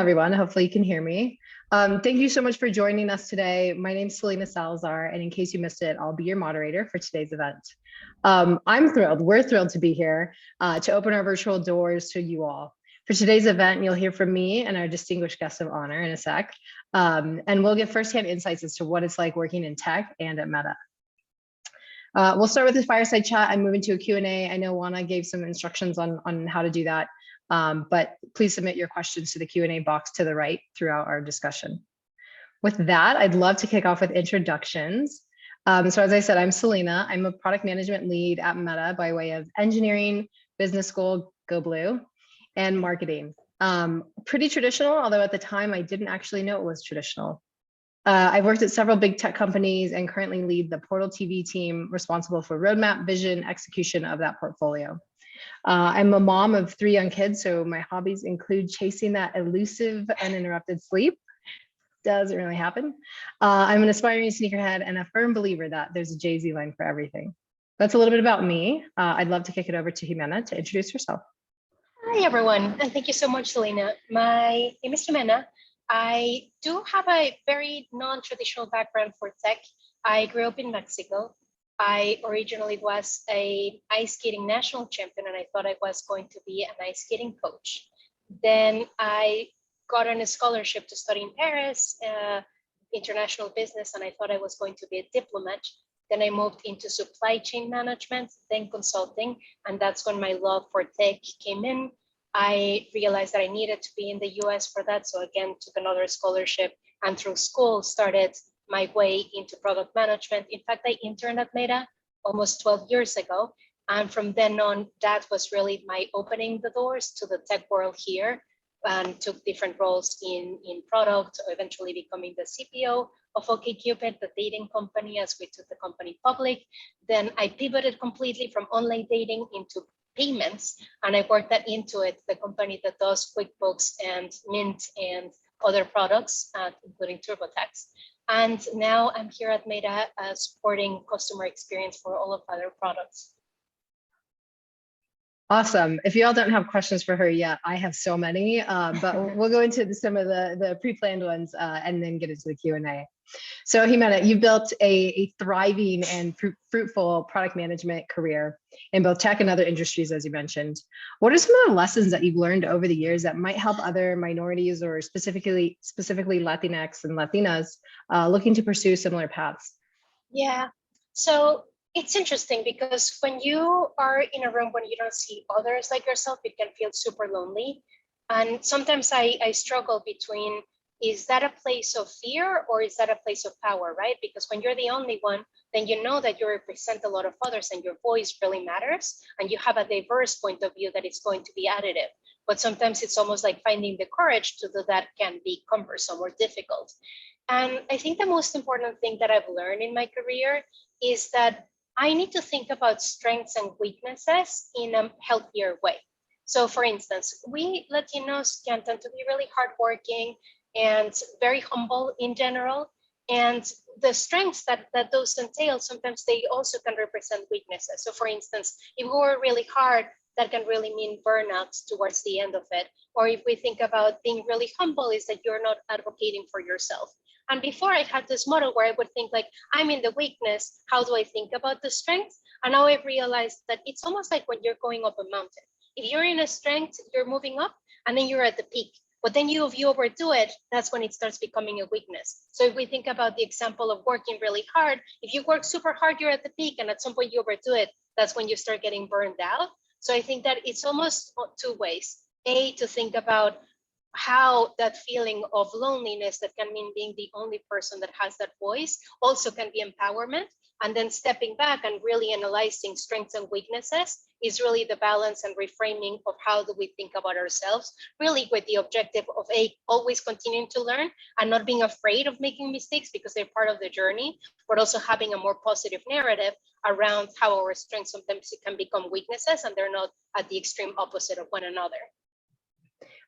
Everyone. Hopefully you can hear me. Thank you so much for joining us today. My name is Selena Salazar, and in case you missed it, I'll be your moderator for today's event. I'm thrilled, we're thrilled to be here to open our virtual doors to you all. For today's event, you'll hear from me and our distinguished guest of honor in a sec, and we'll get firsthand insights as to what it's like working in tech and at Meta. We'll start with this fireside chat and move into a Q&A. I know Juana gave some instructions on how to do that. But please submit your questions to the Q&A box to the right throughout our discussion. With that, I'd love to kick off with introductions. So as I said, I'm Selena. I'm a product management lead at Meta by way of engineering, business school, Go Blue, and marketing. Pretty traditional, although at the time I didn't actually know it was traditional. I've worked at several big tech companies and currently lead the Portal TV team responsible for roadmap, vision, execution of that portfolio. I'm a mom of 3 young kids, so my hobbies include chasing that elusive uninterrupted sleep. Doesn't really happen. I'm an aspiring sneakerhead and a firm believer that there's a Jay-Z line for everything. That's a little bit about me. I'd love to kick it over to Jimena to introduce herself. Hi, everyone, and thank you so much, Selena. My name is Jimena. I do have a very non-traditional background for tech. I grew up in Mexico. I originally was an ice skating national champion, and I thought I was going to be an ice skating coach. Then I got on a scholarship to study in Paris, international business, and I thought I was going to be a diplomat. Then I moved into supply chain management, then consulting, and that's when my love for tech came in. I realized that I needed to be in the US for that, so again, took another scholarship, and through school started my way into product management. In fact, I interned at Meta almost 12 years ago. And from then on, that was really my opening the doors to the tech world here, and took different roles in product, eventually becoming the CPO of OkCupid, the dating company, as we took the company public. Then I pivoted completely from online dating into payments, and I worked that into it, the company that does QuickBooks and Mint and other products, including TurboTax. And now I'm here at Meta supporting customer experience for all of our products. Awesome. If you all don't have questions for her yet, I have so many, but we'll go into some of the pre-planned ones and then get into the Q&A. So Jimena, you built a thriving and fruitful product management career in both tech and other industries, as you mentioned. What are some of the lessons that you've learned over the years that might help other minorities or specifically Latinx and Latinas looking to pursue similar paths? Yeah, so it's interesting because when you are in a room when you don't see others like yourself, it can feel super lonely. And sometimes I struggle between, is that a place of fear or is that a place of power, right? Because when you're the only one, then you know that you represent a lot of others and your voice really matters, and you have a diverse point of view that is going to be additive. But sometimes it's almost like finding the courage to do that can be cumbersome or difficult. And I think the most important thing that I've learned in my career is that I need to think about strengths and weaknesses in a healthier way. So for instance, we Latinos can tend to be really hardworking and very humble in general. And the strengths that those entail, sometimes they also can represent weaknesses. So for instance, if we work really hard, that can really mean burnout towards the end of it. Or if we think about being really humble, is that you're not advocating for yourself. And before I had this model where I would think like, I'm in the weakness, how do I think about the strength? And now I've realized that it's almost like when you're going up a mountain. If you're in a strength, you're moving up and then you're at the peak. But then if you overdo it, that's when it starts becoming a weakness. So if we think about the example of working really hard, if you work super hard, you're at the peak, and at some point you overdo it, that's when you start getting burned out. So I think that it's almost 2 ways. A, to think about how that feeling of loneliness that can mean being the only person that has that voice also can be empowerment. And then stepping back and really analyzing strengths and weaknesses is really the balance and reframing of how do we think about ourselves, really with the objective of always continuing to learn and not being afraid of making mistakes because they're part of the journey, but also having a more positive narrative around how our strengths sometimes can become weaknesses and they're not at the extreme opposite of one another.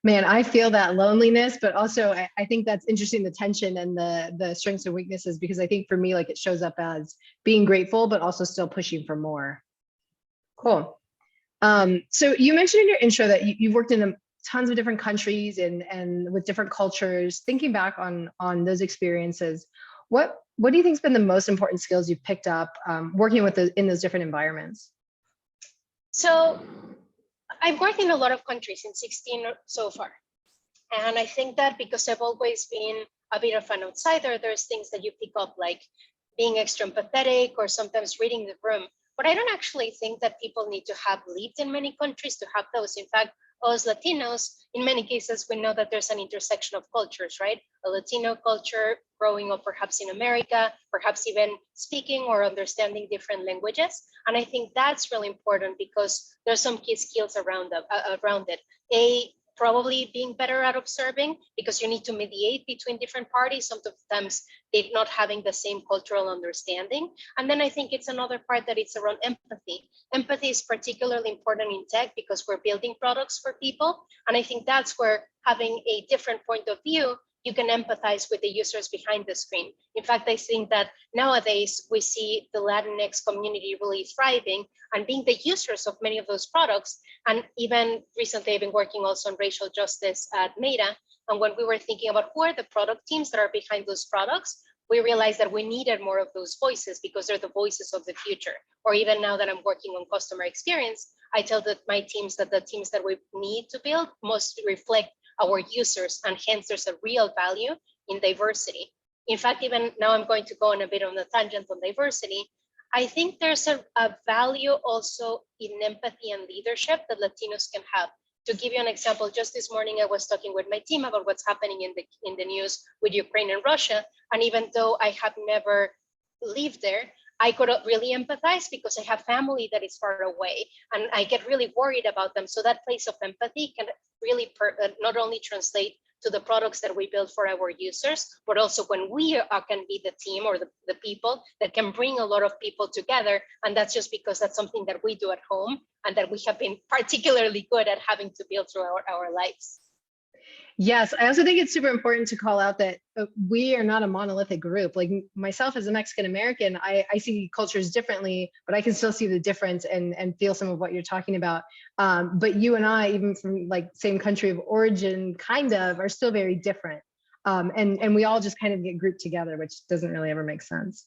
Man, I feel that loneliness, but also I think that's interesting, the tension and the strengths and weaknesses, because I think for me, like it shows up as being grateful, but also still pushing for more. Cool. So you mentioned in your intro that you've worked in tons of different countries and with different cultures, thinking back on those experiences, what do you think has been the most important skills you've picked up working with in those different environments? So I've worked in a lot of countries, in 16 so far. And I think that because I've always been a bit of an outsider, there's things that you pick up, like being extra empathetic or sometimes reading the room. But I don't actually think that people need to have lived in many countries to have those. In fact, us Latinos, in many cases, we know that there's an intersection of cultures, right? A Latino culture growing up perhaps in America, perhaps even speaking or understanding different languages. And I think that's really important because there's some key skills around it. Probably being better at observing, because you need to mediate between different parties, sometimes they're not having the same cultural understanding. And then I think it's another part that it's around empathy. Empathy is particularly important in tech because we're building products for people. And I think that's where having a different point of view, you can empathize with the users behind the screen. In fact, I think that nowadays we see the Latinx community really thriving and being the users of many of those products. And even recently, I've been working also on racial justice at Meta. And when we were thinking about who are the product teams that are behind those products, we realized that we needed more of those voices because they're the voices of the future. Or even now that I'm working on customer experience, I tell my teams that the teams that we need to build must reflect our users, and hence there's a real value in diversity. In fact, even now I'm going to go on a bit on a tangent on diversity. I think there's a value also in empathy and leadership that Latinos can have. To give you an example, just this morning I was talking with my team about what's happening in the news with Ukraine and Russia. And even though I have never lived there, I could really empathize because I have family that is far away and I get really worried about them. So that place of empathy can really not only translate to the products that we build for our users, but also when we can be the team or the people that can bring a lot of people together. And that's just because that's something that we do at home and that we have been particularly good at having to build through our lives. Yes, I also think it's super important to call out that we are not a monolithic group. Like myself as a Mexican American, I see cultures differently, but I can still see the difference and feel some of what you're talking about. But you and I, even from like same country of origin, kind of, are still very different. And we all just kind of get grouped together, which doesn't really ever make sense.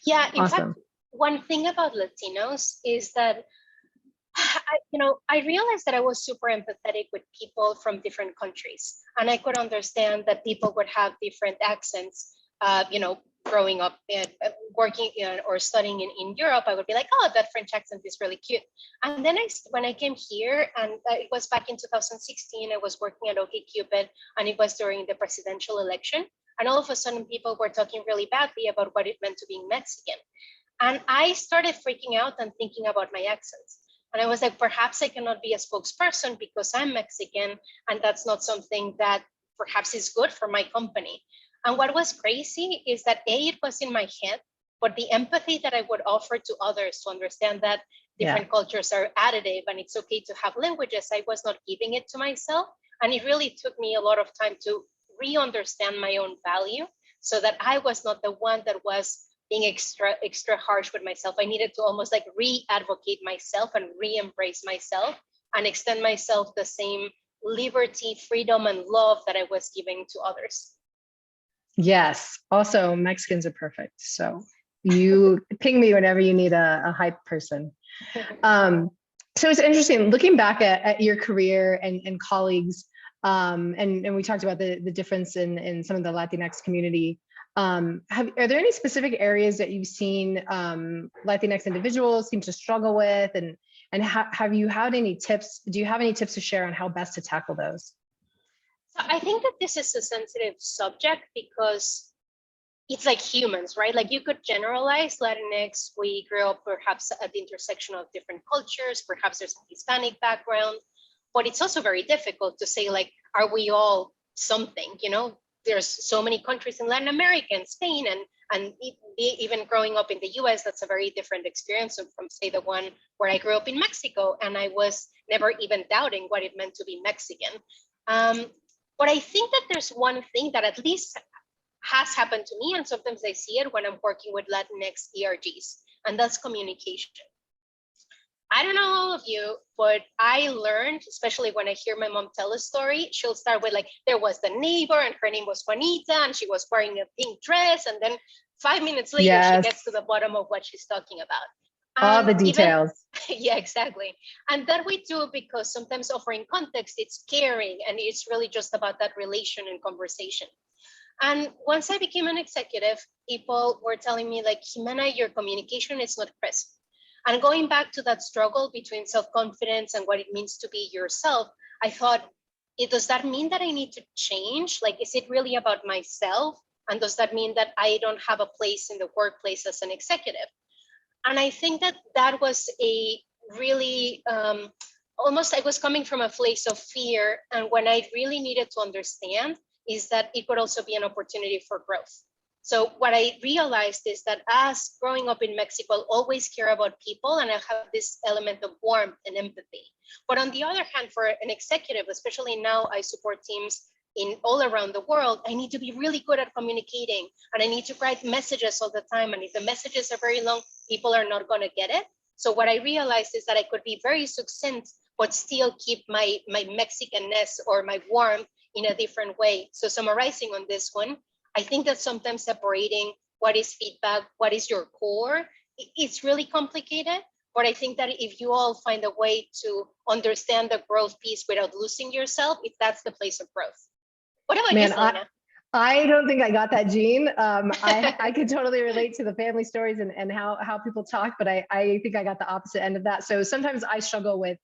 Yeah, in Awesome. fact, one thing about Latinos is that I realized that I was super empathetic with people from different countries, and I could understand that people would have different accents. Growing up and working or studying in Europe, I would be like, oh, that French accent is really cute. And then when I came here, and it was back in 2016, I was working at OkCupid, and it was during the presidential election. And all of a sudden, people were talking really badly about what it meant to be Mexican. And I started freaking out and thinking about my accents. And I was like, perhaps I cannot be a spokesperson because I'm Mexican, and that's not something that perhaps is good for my company. And what was crazy is that it was in my head, but the empathy that I would offer to others to understand that different cultures are additive and it's okay to have languages, I was not giving it to myself. And it really took me a lot of time to re-understand my own value so that I was not the one that was being extra harsh with myself. I needed to almost like re-advocate myself and re-embrace myself and extend myself the same liberty, freedom, and love that I was giving to others. Yes. Also, Mexicans are perfect. So you ping me whenever you need a hype person. So it's interesting looking back at your career and colleagues, and we talked about the difference in some of the Latinx community. Are there any specific areas that you've seen Latinx individuals seem to struggle with, and have you had any tips? Do you have any tips to share on how best to tackle those? I think that this is a sensitive subject because it's like humans, right? Like you could generalize Latinx. We grew up perhaps at the intersection of different cultures. Perhaps there's a Hispanic background, but it's also very difficult to say like, are we all something? There's so many countries in Latin America and Spain, and even growing up in the US, that's a very different experience from say the one where I grew up in Mexico, and I was never even doubting what it meant to be Mexican. But I think that there's one thing that at least has happened to me, and sometimes I see it when I'm working with Latinx ERGs, and that's communication. I don't know all of you, but I learned, especially when I hear my mom tell a story, she'll start with like, there was the neighbor and her name was Juanita and she was wearing a pink dress. And then 5 minutes later, she Yes, gets to the bottom of what she's talking about. all And the even, details. yeah, exactly. And that we do because sometimes offering context, it's caring and it's really just about that relation and conversation. And once I became an executive, people were telling me like, Jimena, your communication is not crisp. And going back to that struggle between self-confidence and what it means to be yourself, I thought, does that mean that I need to change? Like, is it really about myself? And does that mean that I don't have a place in the workplace as an executive? And I think that that was a really almost I was coming from a place of fear. And when I really needed to understand is that it could also be an opportunity for growth. So what I realized is that as growing up in Mexico, I'll always care about people and I have this element of warmth and empathy. But on the other hand, for an executive, especially now I support teams in all around the world, I need to be really good at communicating and I need to write messages all the time. And if the messages are very long, people are not going to get it. So what I realized is that I could be very succinct, but still keep my Mexicanness or my warmth in a different way. So summarizing on this one, I think that sometimes separating what is feedback, what is your core, it's really complicated. But I think that if you all find a way to understand the growth piece without losing yourself, if that's the place of growth. What about you, Man, Selena? I don't think I got that gene. I could totally relate to the family stories and how people talk, but I think I got the opposite end of that. So sometimes I struggle with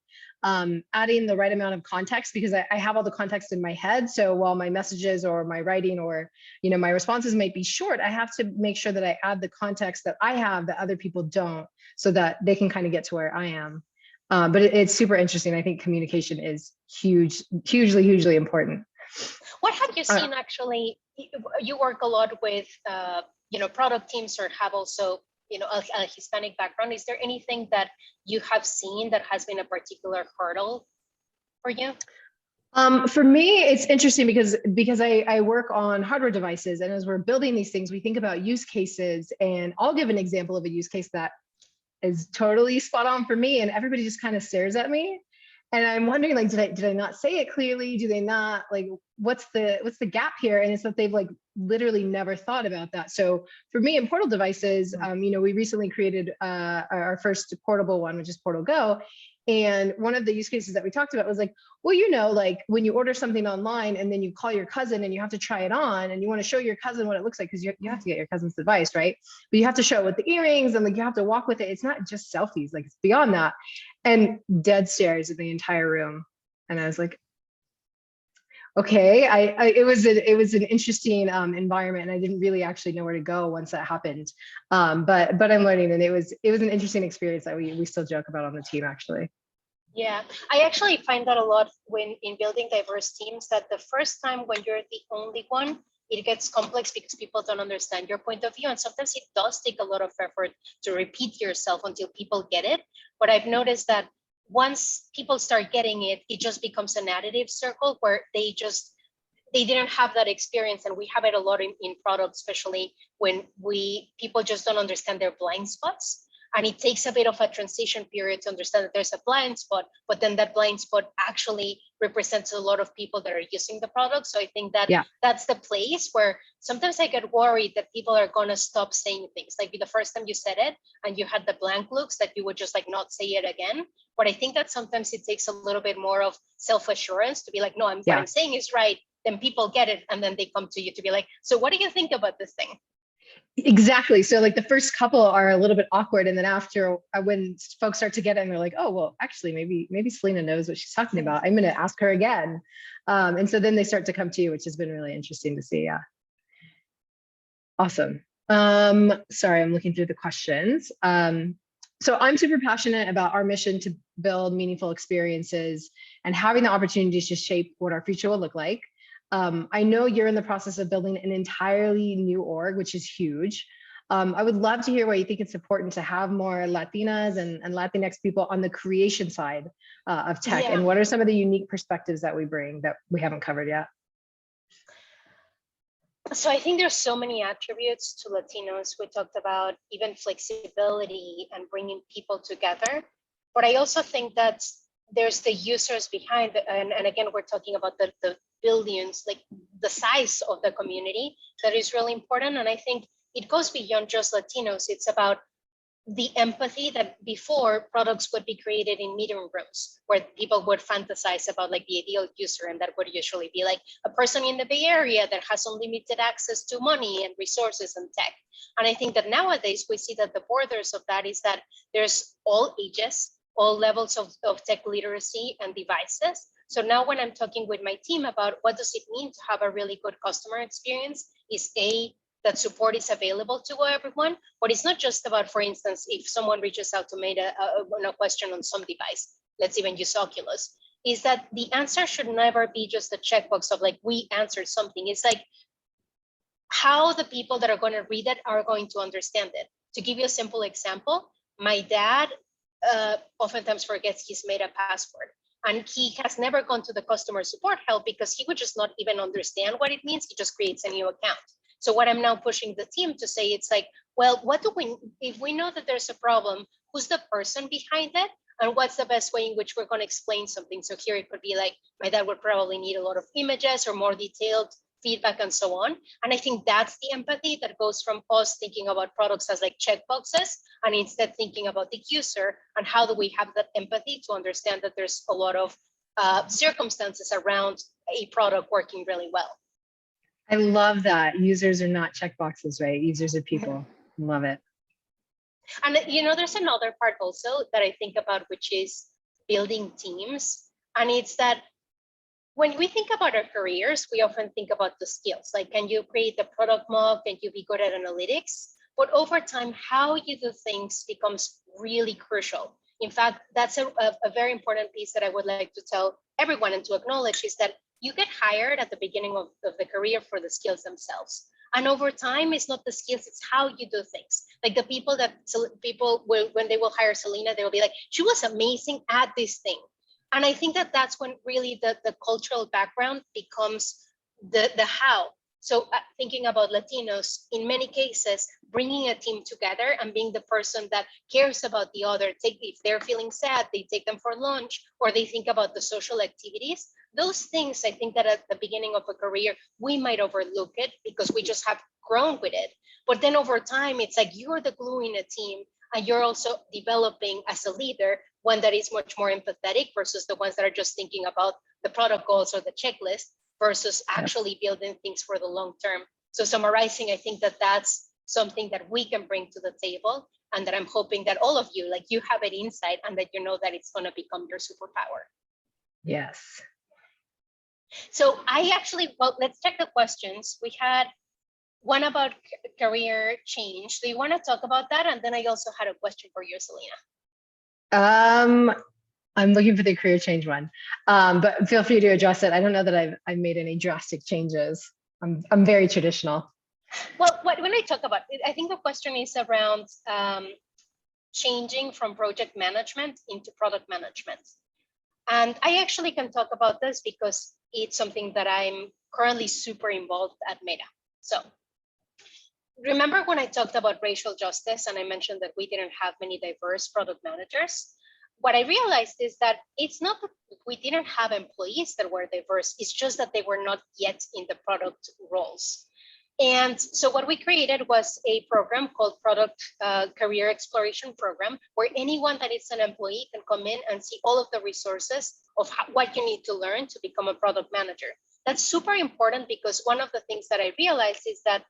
adding the right amount of context because I have all the context in my head. So while my messages or my writing or my responses might be short, I have to make sure that I add the context that I have that other people don't, so that they can kind of get to where I am. But it's super interesting. I think communication is hugely important. What have you Uh, seen actually? You work a lot with product teams or have also a Hispanic background. Is there anything that you have seen that has been a particular hurdle for you? For me, it's interesting because I work on hardware devices, and as we're building these things, we think about use cases. And I'll give an example of a use case that is totally spot on for me, and everybody just kind of stares at me. And I'm wondering, like, did I not say it clearly? Do they not like what's the gap here? And it's that they've like literally never thought about that. So for me in portal devices, we recently created our first portable one, which is Portal Go. And one of the use cases that we talked about was like, well, like when you order something online and then you call your cousin and you have to try it on and you want to show your cousin what it looks like because you have to get your cousin's advice, right? But you have to show it with the earrings and like you have to walk with it. It's not just selfies, like it's beyond that. And dead stares in the entire room. And I was like, okay, it was an interesting environment, and I didn't really actually know where to go once that happened. But I'm learning, and it was an interesting experience that we still joke about on the team actually. Yeah, I actually find that a lot when in building diverse teams that the first time when you're the only one, it gets complex because people don't understand your point of view. And sometimes it does take a lot of effort to repeat yourself until people get it. But I've noticed that once people start getting it, it just becomes an additive circle where they didn't have that experience. And we have it a lot in product, especially when people just don't understand their blind spots. And it takes a bit of a transition period to understand that there's a blind spot, but then that blind spot actually represents a lot of people that are using the product. So I think that Yeah. that's the place where sometimes I get worried that people are going to stop saying things. Like the first time you said it and you had the blank looks that you would just like not say it again. But I think that sometimes it takes a little bit more of self-assurance to be like, no, what I'm saying is right. Then people get it. And then they come to you to be like, so what do you think about this thing? Exactly. So like the first couple are a little bit awkward, and then after when folks start to get it and they're like, oh well, actually maybe Selena knows what she's talking about, I'm going to ask her again. And so then they start to come to you, which has been really interesting to see. Yeah. Awesome. Sorry, I'm looking through the questions. So I'm super passionate about our mission to build meaningful experiences and having the opportunities to shape what our future will look like. I know you're in the process of building an entirely new org, which is huge. I would love to hear why you think it's important to have more Latinas and Latinx people on the creation side of tech. Yeah. And what are some of the unique perspectives that we bring that we haven't covered yet? So I think there's so many attributes to Latinos. We talked about even flexibility and bringing people together. But I also think that there's the users behind, and again, we're talking about the billions, like the size of the community that is really important. And I think it goes beyond just Latinos. It's about the empathy that before products would be created in meeting rooms where people would fantasize about like the ideal user, and that would usually be like a person in the Bay Area that has unlimited access to money and resources and tech. And I think that nowadays we see that the borders of that is that there's all ages, all levels of tech literacy and devices. So now when I'm talking with my team about what does it mean to have a really good customer experience, is that support is available to everyone, but it's not just about, for instance, if someone reaches out to make a question on some device, let's even use Oculus, is that the answer should never be just a checkbox of like, we answered something. It's like how the people that are going to read it are going to understand it. To give you a simple example, my dad oftentimes forgets he's made a password. And he has never gone to the customer support help because he would just not even understand what it means. He just creates a new account. So what I'm now pushing the team to say, it's like, well, what do we, if we know that there's a problem, who's the person behind it? And what's the best way in which we're going to explain something? So here it could be like, my dad would probably need a lot of images or more detailed feedback and so on. And I think that's the empathy that goes from us thinking about products as like checkboxes and instead thinking about the user and how do we have that empathy to understand that there's a lot of circumstances around a product working really well. I love that. Users are not checkboxes, right? Users are people. Love it. And there's another part also that I think about, which is building teams. And it's that when we think about our careers, we often think about the skills, like, can you create a product mock? Can you be good at analytics? But over time, how you do things becomes really crucial. In fact, that's a very important piece that I would like to tell everyone and to acknowledge is that you get hired at the beginning of the career for the skills themselves. And over time, it's not the skills, it's how you do things. Like the people will, when they will hire Selena, they will be like, she was amazing at this thing. And I think that that's when really the cultural background becomes the how. So thinking about Latinos, in many cases, bringing a team together and being the person that cares about the other, if they're feeling sad, they take them for lunch, or they think about the social activities. Those things, I think that at the beginning of a career, we might overlook it because we just have grown with it. But then over time, it's like you're the glue in a team and you're also developing as a leader, one that is much more empathetic versus the ones that are just thinking about the product goals or the checklist versus actually building things for the long term. So summarizing, I think that that's something that we can bring to the table and that I'm hoping that all of you, like you have it inside and that you know that it's going to become your superpower. Yes. So well, let's check the questions. We had one about career change. Do you want to talk about that? And then I also had a question for you, Selena. I'm looking for the career change one, but feel free to address it. I don't know that I've made any drastic changes. I'm very traditional. Well, when I talk about it, I think the question is around changing from project management into product management. And I actually can talk about this because it's something that I'm currently super involved at Meta. So remember when I talked about racial justice and I mentioned that we didn't have many diverse product managers? What I realized is that it's not that we didn't have employees that were diverse, it's just that they were not yet in the product roles. And so what we created was a program called Product Career Exploration Program, where anyone that is an employee can come in and see all of the resources of what you need to learn to become a product manager. That's super important because one of the things that I realized is that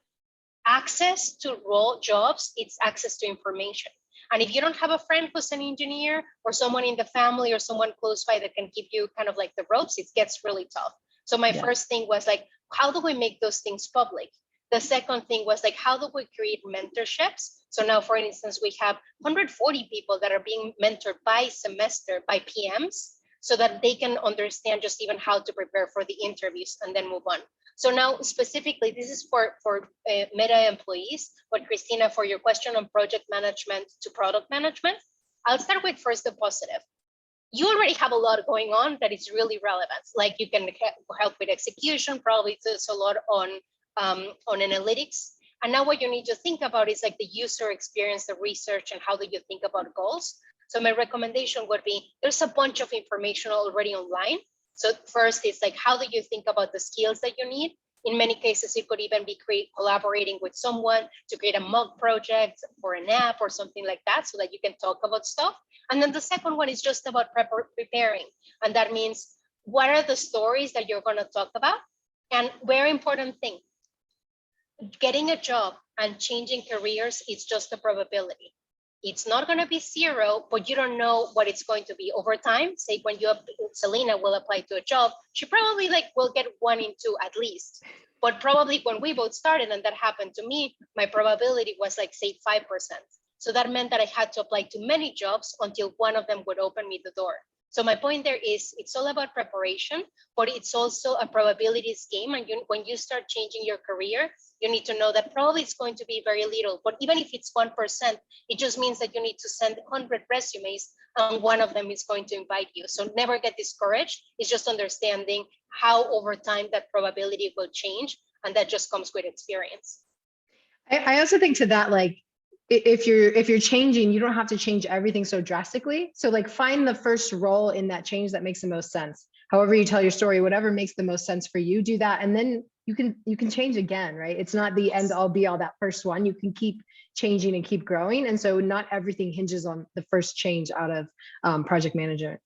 access to role jobs, it's access to information. And if you don't have a friend who's an engineer or someone in the family or someone close by that can give you kind of like the ropes, it gets really tough. So my first thing was like, how do we make those things public? The second thing was like, how do we create mentorships? So now, for instance, we have 140 people that are being mentored by semester by PMs so that they can understand just even how to prepare for the interviews and then move on. So now specifically, this is for Meta employees, but Christina, for your question on project management to product management, I'll start with first the positive. You already have a lot going on that is really relevant. Like you can help with execution, probably there's a lot on analytics. And now what you need to think about is like the user experience, the research, and how do you think about goals? So my recommendation would be, there's a bunch of information already online. So first, it's like, how do you think about the skills that you need? In many cases, it could even be collaborating with someone to create a mock project for an app or something like that, so that you can talk about stuff. And then the second one is just about preparing. And that means, what are the stories that you're going to talk about? And very important thing, getting a job and changing careers is just a probability. It's not going to be zero, but you don't know what it's going to be over time. Say when Selena will apply to a job, she probably will get 1 in 2 at least. But probably when we both started, and that happened to me, my probability was say 5%. So that meant that I had to apply to many jobs until one of them would open me the door. So my point there is, it's all about preparation, but it's also a probabilities game. And when you start changing your career, you need to know that probably it's going to be very little, but even if it's 1%, it just means that you need to send 100 resumes and one of them is going to invite you. So never get discouraged. It's just understanding how over time that probability will change. And that just comes with experience. I also think to that, if you're changing, you don't have to change everything so drastically. So find the first role in that change that makes the most sense. However you tell your story, whatever makes the most sense for you, do that. And then you can change again, right? It's not the end all be all, that first one. You can keep changing and keep growing. And so not everything hinges on the first change out of project management.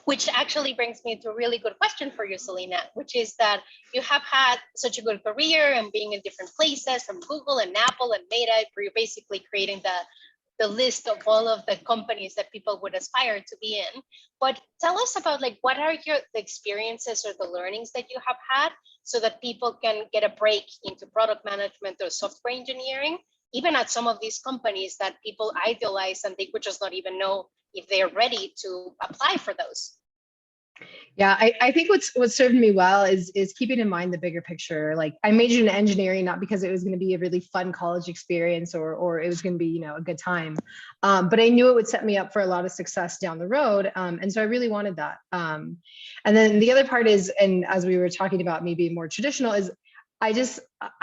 Which actually brings me to a really good question for you, Selena, which is that you have had such a good career and being in different places, from Google and Apple and Meta, where you're basically creating the list of all of the companies that people would aspire to be in. But tell us about what are the experiences or the learnings that you have had, so that people can get a break into product management or software engineering, even at some of these companies that people idolize and they would just not even know if they're ready to apply for those. Yeah, I think what's served me well is keeping in mind the bigger picture. I majored in engineering, not because it was going to be a really fun college experience or it was going to be, a good time. But I knew it would set me up for a lot of success down the road. And so I really wanted that. And then the other part is, and as we were talking about maybe more traditional, is I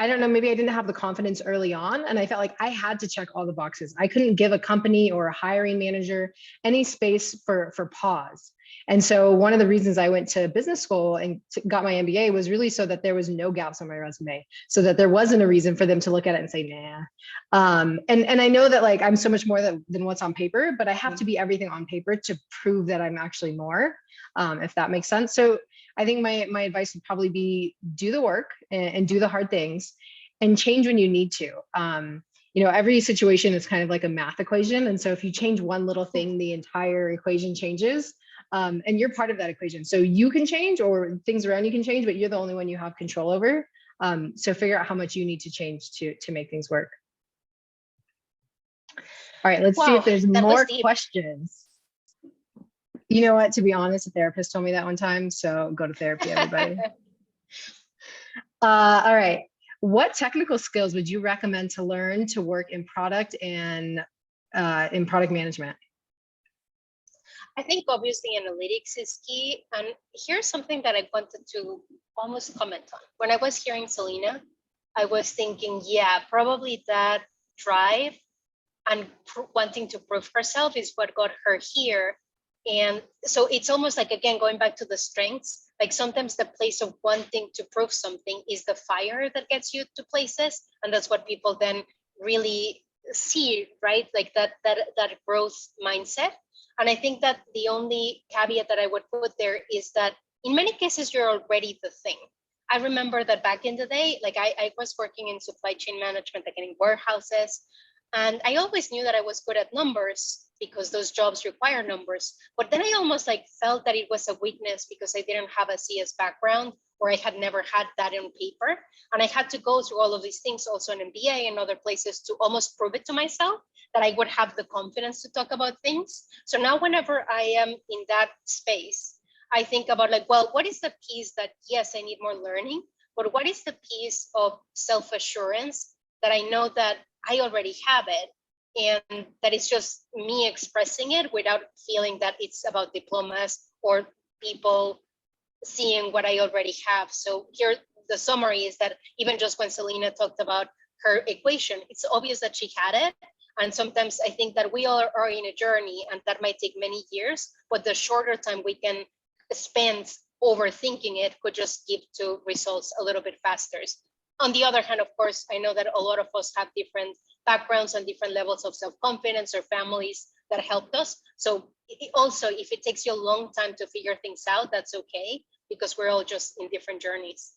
don't know, maybe I didn't have the confidence early on, and I felt like I had to check all the boxes. I couldn't give a company or a hiring manager any space for pause. And so one of the reasons I went to business school and got my MBA was really so that there was no gaps on my resume, so that there wasn't a reason for them to look at it and say, nah. And I know that I'm so much more than what's on paper, but I have to be everything on paper to prove that I'm actually more, if that makes sense. So I think my advice would probably be, do the work and do the hard things and change when you need to. Every situation is kind of like a math equation. And so if you change one little thing, the entire equation changes. And you're part of that equation. So you can change, or things around you can change, but you're the only one you have control over. So figure out how much you need to change to make things work. All right, let's see if there's more questions. You know what, to be honest, a therapist told me that one time, so go to therapy, everybody. All right. What technical skills would you recommend to learn to work in product and in product management? I think obviously analytics is key. And here's something that I wanted to almost comment on. When I was hearing Selena, I was thinking, yeah, probably that drive and wanting to prove herself is what got her here. And so it's almost again, going back to the strengths, sometimes the place of wanting to prove something is the fire that gets you to places. And that's what people then really see, right? That growth mindset. And I think that the only caveat that I would put there is that in many cases, you're already the thing. I remember that back in the day, I was working in supply chain management, in warehouses. And I always knew that I was good at numbers because those jobs require numbers. But then I almost felt that it was a weakness because I didn't have a CS background, or I had never had that on paper. And I had to go through all of these things, also an MBA and other places, to almost prove it to myself that I would have the confidence to talk about things. So now whenever I am in that space, I think about well, what is the piece that, yes, I need more learning, but what is the piece of self-assurance that I know that I already have it, and that it's just me expressing it without feeling that it's about diplomas or people seeing what I already have. So here, the summary is that even just when Selena talked about her equation, it's obvious that she had it. And sometimes I think that we all are in a journey, and that might take many years, but the shorter time we can spend overthinking it could just give to results a little bit faster. On the other hand, of course, I know that a lot of us have different backgrounds and different levels of self-confidence or families that helped us. So also, if it takes you a long time to figure things out, that's okay, because we're all just in different journeys.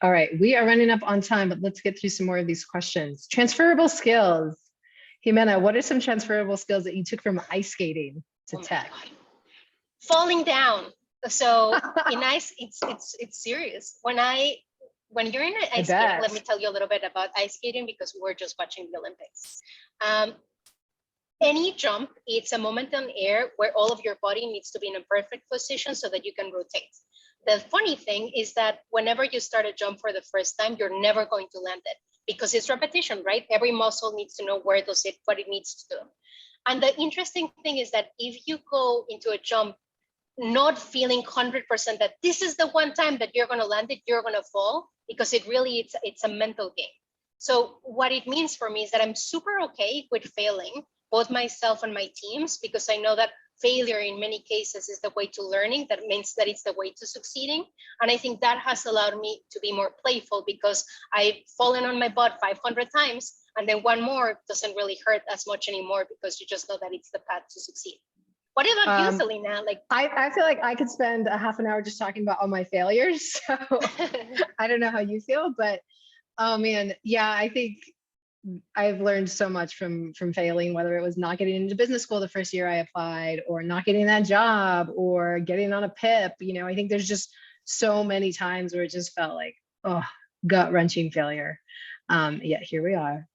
All right, we are running up on time, but let's get through some more of these questions. Transferable skills. Jimena, what are some transferable skills that you took from ice skating to tech? Falling down. So in ice, it's serious. When you're in an ice skating, let me tell you a little bit about ice skating, because we're just watching the Olympics. Any jump, it's a moment on air where all of your body needs to be in a perfect position so that you can rotate. The funny thing is that whenever you start a jump for the first time, you're never going to land it, because it's repetition, right? Every muscle needs to know what it needs to do. And the interesting thing is that if you go into a jump not feeling 100% that this is the one time that you're going to land it, you're going to fall, because it's a mental game. So what it means for me is that I'm super okay with failing, both myself and my teams, because I know that failure in many cases is the way to learning. That means that it's the way to succeeding. And I think that has allowed me to be more playful, because I've fallen on my butt 500 times, and then one more doesn't really hurt as much anymore, because you just know that it's the path to succeed. What about you, Selena? I feel like I could spend a half an hour just talking about all my failures. So I don't know how you feel, but oh man, yeah, I think I've learned so much from failing, whether it was not getting into business school the first year I applied, or not getting that job, or getting on a PIP. I think there's just so many times where it just felt like, oh, gut-wrenching failure. Yet here we are.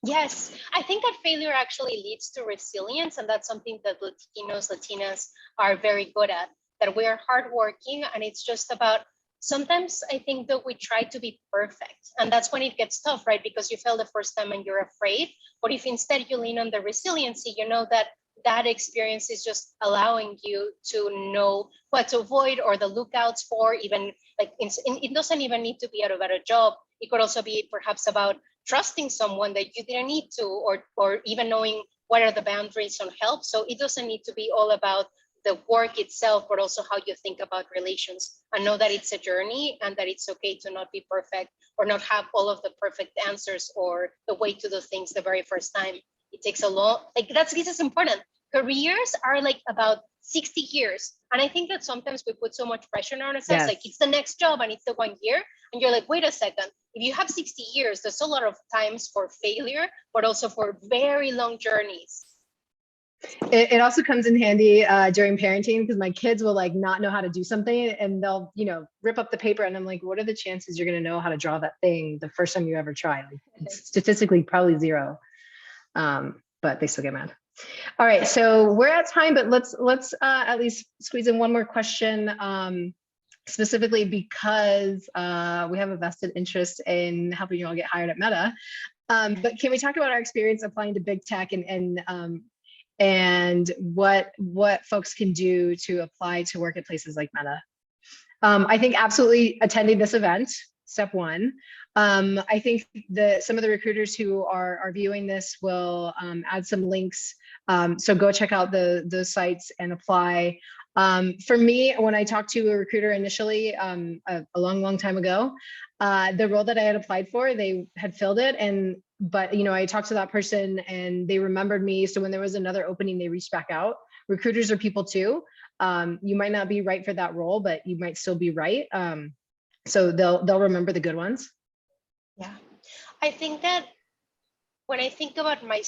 Yes, I think that failure actually leads to resilience, and that's something that Latinos, Latinas are very good at, that we are hardworking, and it's just about, sometimes I think that we try to be perfect, and that's when it gets tough, right? Because you fail the first time and you're afraid. But if instead you lean on the resiliency, you know that that experience is just allowing you to know what to avoid, or the lookouts for, even like it doesn't even need to be about a job. It could also be perhaps about trusting someone that you didn't need to, or even knowing what are the boundaries on help. So it doesn't need to be all about the work itself, but also how you think about relations, and know that it's a journey, and that it's okay to not be perfect, or not have all of the perfect answers or the way to do things the very first time. It takes a long, this is important. Careers are about 60 years. And I think that sometimes we put so much pressure on ourselves, Yes. It's the next job and it's the 1 year. And you're like, wait a second, if you have 60 years, there's a lot of times for failure, but also for very long journeys. It also comes in handy during parenting, because my kids will not know how to do something, and they'll rip up the paper, and I'm like, what are the chances you're going to know how to draw that thing the first time you ever try? It's statistically probably zero, but they still get mad. All right, so we're at time, but let's at least squeeze in one more question, specifically because we have a vested interest in helping you all get hired at Meta. But can we talk about our experience applying to big tech, and what folks can do to apply to work at places like Meta? I think absolutely attending this event, step one. I think that some of the recruiters who are viewing this will add some links. So go check out the sites and apply. For me, when I talked to a recruiter initially a long time ago, the role that I had applied for, they had filled it, but I talked to that person and they remembered me. So when there was another opening, they reached back out. Recruiters are people too. You might not be right for that role, but you might still be right. So they'll remember the good ones. Yeah, I think that when I think about my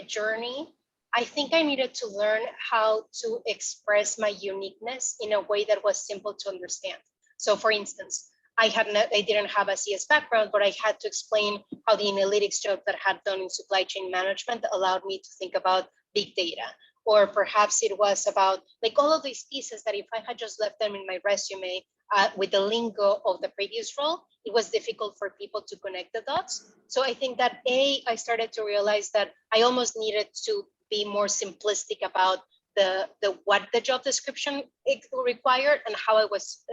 journey, I think I needed to learn how to express my uniqueness in a way that was simple to understand. So for instance, I didn't have a CS background, but I had to explain how the analytics job that I had done in supply chain management allowed me to think about big data. Or perhaps it was about all of these pieces that if I had just left them in my resume with the lingo of the previous role, it was difficult for people to connect the dots. So I think that I started to realize that I almost needed to be more simplistic about what the job description required and how I was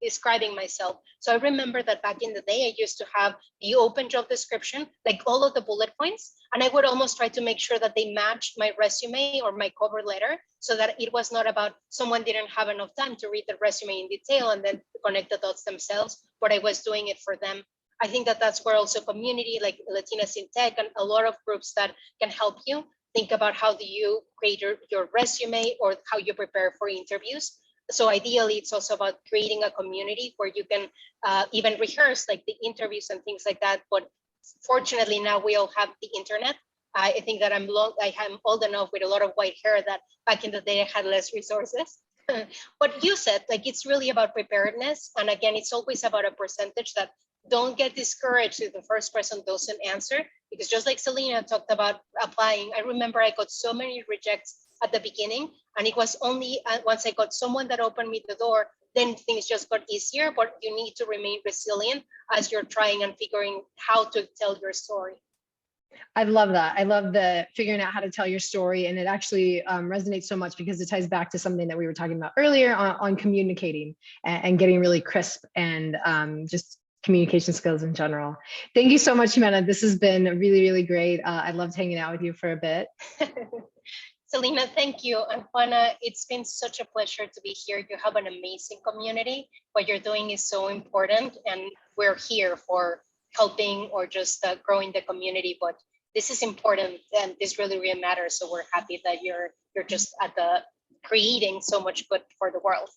describing myself. So I remember that back in the day, I used to have the open job description, like all of the bullet points, and I would almost try to make sure that they matched my resume or my cover letter, so that it was not about someone didn't have enough time to read the resume in detail and then connect the dots themselves, but I was doing it for them. I think that that's where also community like Latinas in Tech and a lot of groups that can help you think about how do you create your resume or how you prepare for interviews. So ideally, it's also about creating a community where you can even rehearse like the interviews and things like that. But fortunately, now we all have the internet. I think that I am old enough with a lot of white hair that back in the day I had less resources. But you said like it's really about preparedness. And again, it's always about a percentage that don't get discouraged if the first person doesn't answer, because just like Selena talked about applying, I remember I got so many rejects at the beginning, and it was only once I got someone that opened me the door, then things just got easier. But you need to remain resilient as you're trying and figuring how to tell your story. I love that. I love the figuring out how to tell your story. And it actually resonates so much because it ties back to something that we were talking about earlier on communicating and getting really crisp and just communication skills in general. Thank you so much, Jimena. This has been really, really great. I loved hanging out with you for a bit. Selena, thank you. And Juana, it's been such a pleasure to be here. You have an amazing community. What you're doing is so important, and we're here for helping or just growing the community. But this is important, and this really, really matters. So we're happy that you're just at the creating so much good for the world.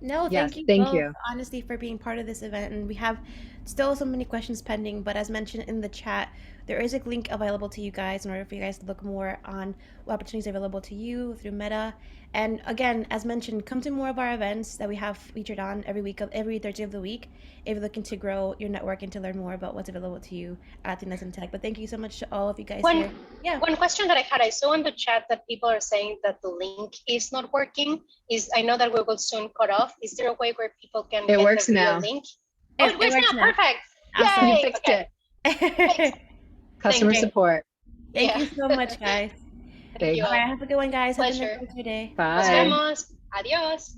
No, Yes, thank you thank both, you. honestly, for being part of this event. And we have still so many questions pending, but as mentioned in the chat, there is a link available to you guys in order for you guys to look more on what opportunities are available to you through Meta. And again, as mentioned, come to more of our events that we have featured on every week, every Thursday of the week, if you're looking to grow your network and to learn more about what's available to you at Latinas in Tech. But thank you so much to all of you guys here. Yeah. One question that I had, I saw in the chat that people are saying that the link is not working. I know that we will soon cut off. Is there a way where people can It get works the real now. link? Oh, it works now. Perfect. Awesome. Yay. You fixed it. Customer support. Thank you so much, guys. Thank you. All right, have a good one, guys. Pleasure. Have a good day. Bye. Nos vemos. Adiós.